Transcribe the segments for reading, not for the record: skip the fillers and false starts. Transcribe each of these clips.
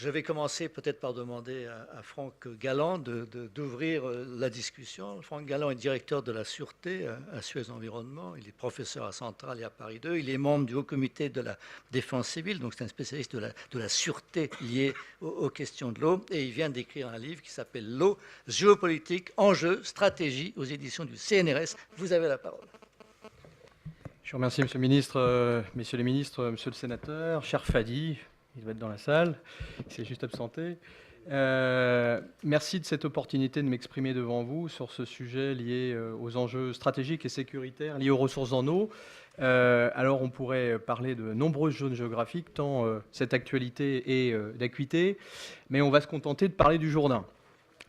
Je vais commencer peut-être par demander à Franck Galland d'ouvrir la discussion. Franck Galland est directeur de la sûreté à Suez Environnement. Il est professeur à Centrale et à Paris 2. Il est membre du Haut Comité de la Défense civile, donc c'est un spécialiste de la sûreté liée aux questions de l'eau. Et il vient d'écrire un livre qui s'appelle L'eau, géopolitique, enjeux, stratégie, aux éditions du CNRS. Vous avez la parole. Je vous remercie, Monsieur le Ministre, Messieurs les Ministres, Monsieur le Sénateur, cher Fadi, il doit être dans la salle, il s'est juste absenté. Merci de cette opportunité de m'exprimer devant vous sur ce sujet lié aux enjeux stratégiques et sécuritaires liés aux ressources en eau. Alors on pourrait parler de nombreuses zones géographiques, tant cette actualité est d'acuité, mais on va se contenter de parler du Jourdain.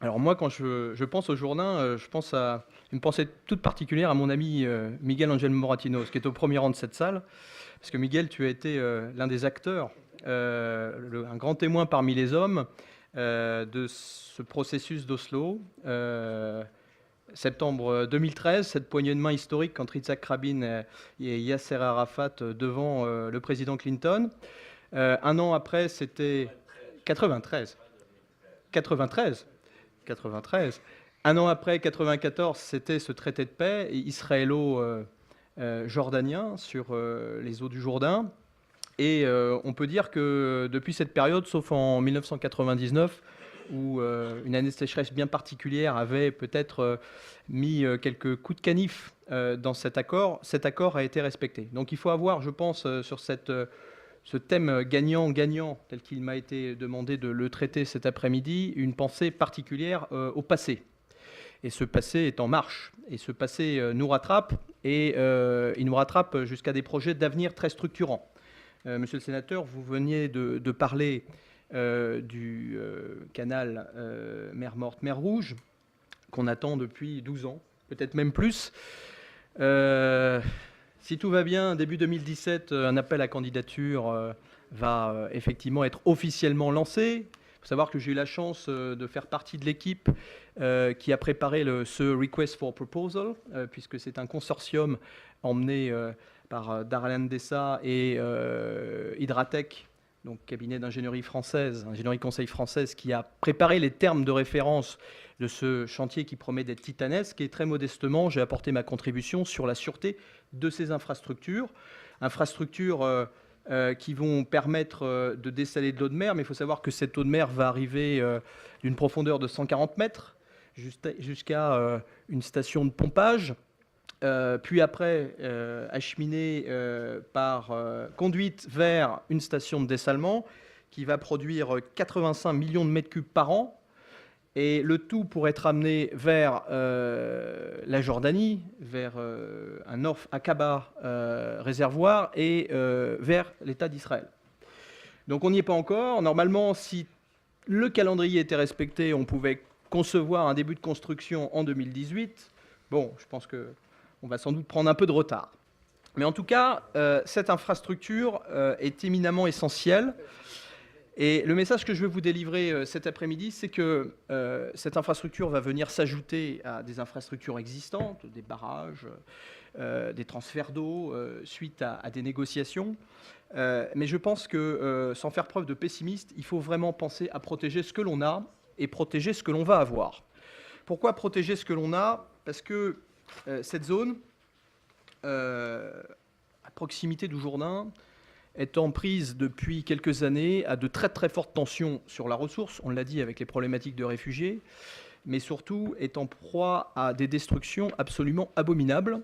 Alors moi, quand je pense au Jourdain, je pense à une pensée toute particulière à mon ami Miguel Ángel Moratinos, qui est au premier rang de cette salle, parce que Miguel, tu as été l'un des acteurs, un grand témoin parmi les hommes de ce processus d'Oslo. Septembre 2013, cette poignée de main historique entre Yitzhak Rabin et Yasser Arafat devant le président Clinton. Un an après, c'était 93. 93. Un an après, 94, c'était ce traité de paix israélo-jordanien sur les eaux du Jourdain. Et on peut dire que depuis cette période, sauf en 1999, où une année de sécheresse bien particulière avait peut-être mis quelques coups de canif dans cet accord a été respecté. Donc il faut avoir, je pense, sur ce thème gagnant-gagnant, tel qu'il m'a été demandé de le traiter cet après-midi, une pensée particulière au passé. Et ce passé est en marche. Et ce passé nous rattrape, et il nous rattrape jusqu'à des projets d'avenir très structurants. Monsieur le sénateur, vous veniez de parler du canal Mer Morte, Mer Rouge, qu'on attend depuis 12 ans, peut-être même plus. Si tout va bien, début 2017, un appel à candidature va effectivement être officiellement lancé. Il faut savoir que j'ai eu la chance de faire partie de l'équipe qui a préparé ce Request for Proposal, puisque c'est un consortium emmené par Darlan Dessa et Hydratec, donc cabinet d'ingénierie française, ingénierie conseil française, qui a préparé les termes de référence de ce chantier qui promet d'être titanesque. Et très modestement, j'ai apporté ma contribution sur la sûreté de ces infrastructures qui vont permettre de dessaler de l'eau de mer, mais il faut savoir que cette eau de mer va arriver d'une profondeur de 140 mètres jusqu'à une station de pompage, puis après acheminée par conduite vers une station de dessalement qui va produire 85 millions de mètres cubes par an. Et le tout pour être amené vers la Jordanie, vers un North Aqaba réservoir et vers l'État d'Israël. Donc on n'y est pas encore. Normalement, si le calendrier était respecté, on pouvait concevoir un début de construction en 2018. Bon, je pense qu'on va sans doute prendre un peu de retard. Mais en tout cas, cette infrastructure est éminemment essentielle. Et le message que je veux vous délivrer cet après-midi, c'est que cette infrastructure va venir s'ajouter à des infrastructures existantes, des barrages, des transferts d'eau, suite à des négociations. Mais je pense que, sans faire preuve de pessimiste, il faut vraiment penser à protéger ce que l'on a et protéger ce que l'on va avoir. Pourquoi protéger ce que l'on a ? Parce que cette zone, à proximité du Jourdain, étant prise depuis quelques années à de très très fortes tensions sur la ressource, on l'a dit avec les problématiques de réfugiés, mais surtout est en proie à des destructions absolument abominables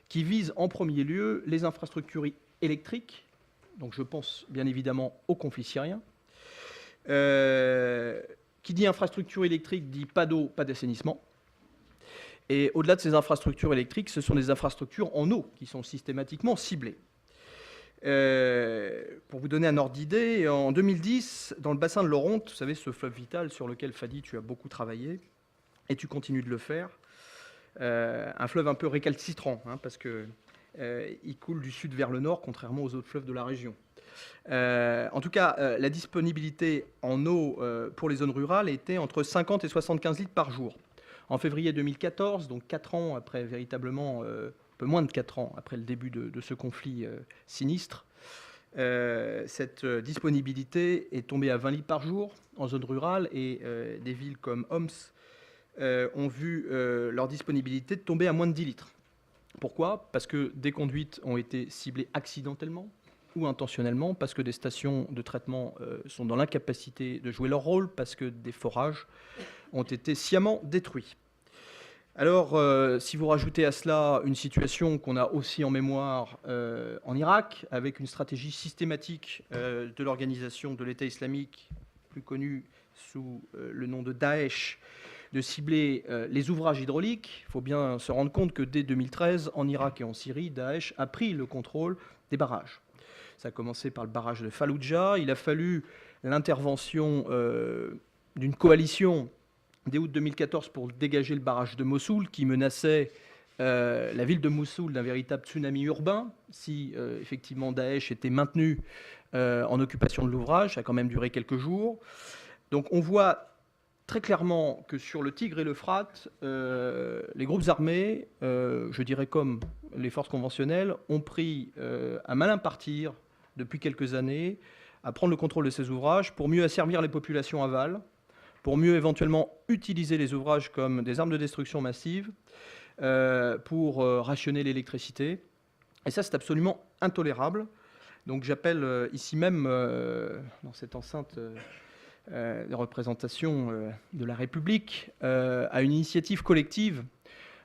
qui visent en premier lieu les infrastructures électriques, donc je pense bien évidemment au conflit syrien. Qui dit infrastructure électrique dit pas d'eau, pas d'assainissement. Et au-delà de ces infrastructures électriques, ce sont des infrastructures en eau qui sont systématiquement ciblées. Pour vous donner un ordre d'idée, en 2010, dans le bassin de l'Oronte, vous savez, ce fleuve vital sur lequel, Fadi, tu as beaucoup travaillé, et tu continues de le faire, un fleuve un peu récalcitrant, parce qu'il coule du sud vers le nord, contrairement aux autres fleuves de la région. En tout cas, la disponibilité en eau pour les zones rurales était entre 50 et 75 litres par jour. En février 2014, donc 4 ans après véritablement... un peu moins de 4 ans après le début de ce conflit sinistre, Cette disponibilité est tombée à 20 litres par jour en zone rurale et des villes comme Homs ont vu leur disponibilité tomber à moins de 10 litres. Pourquoi ? Parce que des conduites ont été ciblées accidentellement ou intentionnellement, parce que des stations de traitement sont dans l'incapacité de jouer leur rôle, parce que des forages ont été sciemment détruits. Alors, si vous rajoutez à cela une situation qu'on a aussi en mémoire en Irak, avec une stratégie systématique de l'organisation de l'État islamique, plus connue sous le nom de Daesh, de cibler les ouvrages hydrauliques, il faut bien se rendre compte que dès 2013, en Irak et en Syrie, Daesh a pris le contrôle des barrages. Ça a commencé par le barrage de Fallujah. Il a fallu l'intervention d'une coalition dès août 2014 pour dégager le barrage de Mossoul qui menaçait la ville de Mossoul d'un véritable tsunami urbain. Si effectivement Daesh était maintenu en occupation de l'ouvrage, ça a quand même duré quelques jours. Donc on voit très clairement que sur le Tigre et l'Euphrate, les groupes armés, je dirais comme les forces conventionnelles, ont pris un malin parti depuis quelques années à prendre le contrôle de ces ouvrages pour mieux asservir les populations aval, pour mieux éventuellement utiliser les ouvrages comme des armes de destruction massive, pour rationner l'électricité. Et ça, c'est absolument intolérable. Donc j'appelle ici même, dans cette enceinte de représentation de la République, à une initiative collective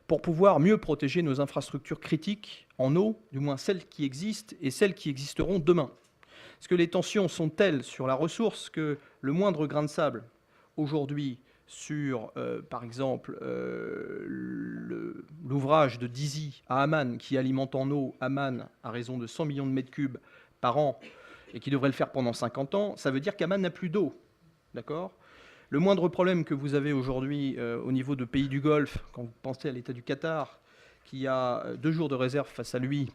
pour pouvoir mieux protéger nos infrastructures critiques en eau, du moins celles qui existent et celles qui existeront demain. Parce que les tensions sont telles sur la ressource que le moindre grain de sable, aujourd'hui, sur, par exemple, l'ouvrage de Dizi à Amman, qui alimente en eau Amman à raison de 100 millions de mètres cubes par an, et qui devrait le faire pendant 50 ans, ça veut dire qu'Amman n'a plus d'eau. D'accord ? Le moindre problème que vous avez aujourd'hui au niveau de pays du Golfe, quand vous pensez à l'État du Qatar, qui a 2 jours de réserve face à lui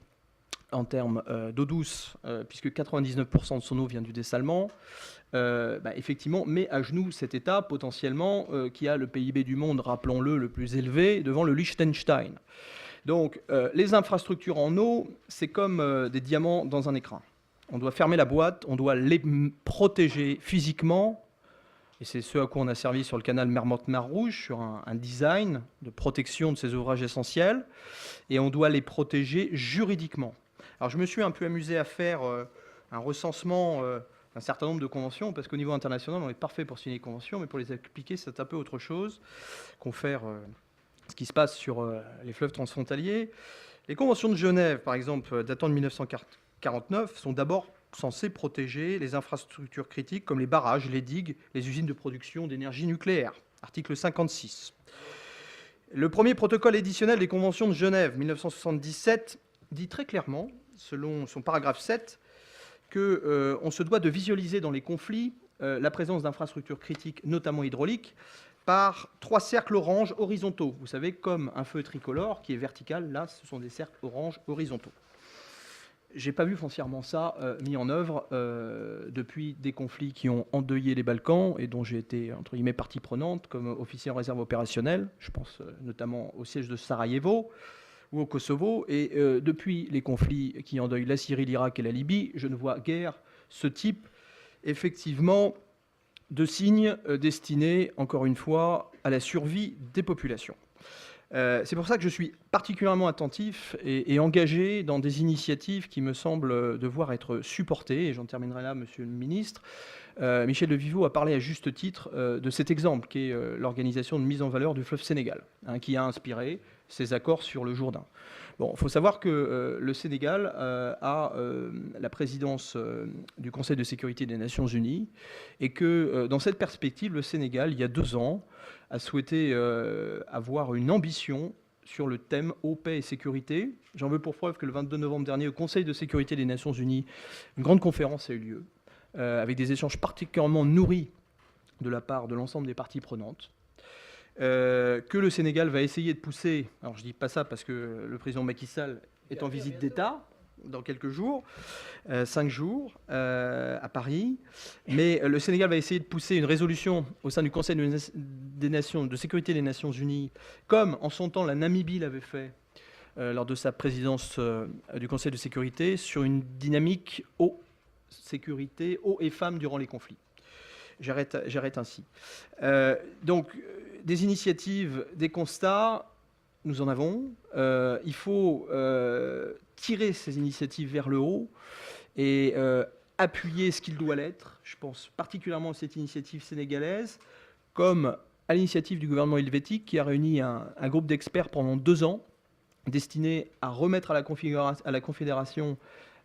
en termes d'eau douce, puisque 99% de son eau vient du dessalement, effectivement, met à genoux cet État potentiellement qui a le PIB du monde, rappelons-le, le plus élevé, devant le Liechtenstein. Donc, les infrastructures en eau, c'est comme des diamants dans un écrin. On doit fermer la boîte, on doit les protéger physiquement. Et c'est ce à quoi on a servi sur le canal Mer-Morte-Mer Rouge, sur un design de protection de ces ouvrages essentiels. Et on doit les protéger juridiquement. Alors je me suis un peu amusé à faire un recensement d'un certain nombre de conventions, parce qu'au niveau international, on est parfait pour signer les conventions, mais pour les appliquer, c'est un peu autre chose qu'on faire ce qui se passe sur les fleuves transfrontaliers. Les conventions de Genève, par exemple, datant de 1949, sont d'abord censé protéger les infrastructures critiques comme les barrages, les digues, les usines de production d'énergie nucléaire. Article 56. Le premier protocole additionnel des conventions de Genève, 1977, dit très clairement, selon son paragraphe 7, qu'on se doit de visualiser dans les conflits la présence d'infrastructures critiques, notamment hydrauliques, par 3 cercles orange horizontaux. Vous savez, comme un feu tricolore qui est vertical, là, ce sont des cercles orange horizontaux. J'ai pas vu foncièrement ça mis en œuvre depuis des conflits qui ont endeuillé les Balkans et dont j'ai été, entre guillemets, partie prenante comme officier en réserve opérationnelle. Je pense notamment au siège de Sarajevo ou au Kosovo. Et depuis les conflits qui endeuillent la Syrie, l'Irak et la Libye, je ne vois guère ce type, effectivement, de signes destinés, encore une fois, à la survie des populations. C'est pour ça que je suis particulièrement attentif et engagé dans des initiatives qui me semblent devoir être supportées. Et j'en terminerai là, Monsieur le Ministre. Michel Devivo a parlé à juste titre de cet exemple qui est l'organisation de mise en valeur du fleuve Sénégal, qui a inspiré ces accords sur le Jourdain. Bon, il faut savoir que le Sénégal a la présidence du Conseil de sécurité des Nations Unies et que dans cette perspective, le Sénégal, il y a 2 ans, a souhaité avoir une ambition sur le thème eau, paix et sécurité. J'en veux pour preuve que le 22 novembre dernier, au Conseil de sécurité des Nations Unies, une grande conférence a eu lieu avec des échanges particulièrement nourris de la part de l'ensemble des parties prenantes. Que le Sénégal va essayer de pousser, alors je ne dis pas ça parce que le président Macky Sall est en visite d'État dans quelques jours, 5 jours à Paris, mais le Sénégal va essayer de pousser une résolution au sein du Conseil de sécurité des Nations Unies, comme en son temps la Namibie l'avait fait lors de sa présidence du Conseil de sécurité, sur une dynamique eau sécurité eau et femmes durant les conflits. J'arrête ainsi. Donc, des initiatives, des constats, nous en avons. Il faut tirer ces initiatives vers le haut et appuyer ce qu'il doit l'être. Je pense particulièrement à cette initiative sénégalaise, comme à l'initiative du gouvernement helvétique qui a réuni un groupe d'experts pendant 2 ans, destiné à remettre à la Confédération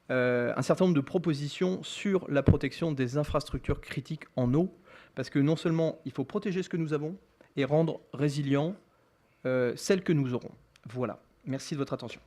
un certain nombre de propositions sur la protection des infrastructures critiques en eau, parce que non seulement il faut protéger ce que nous avons et rendre résilient celles que nous aurons. Voilà. Merci de votre attention.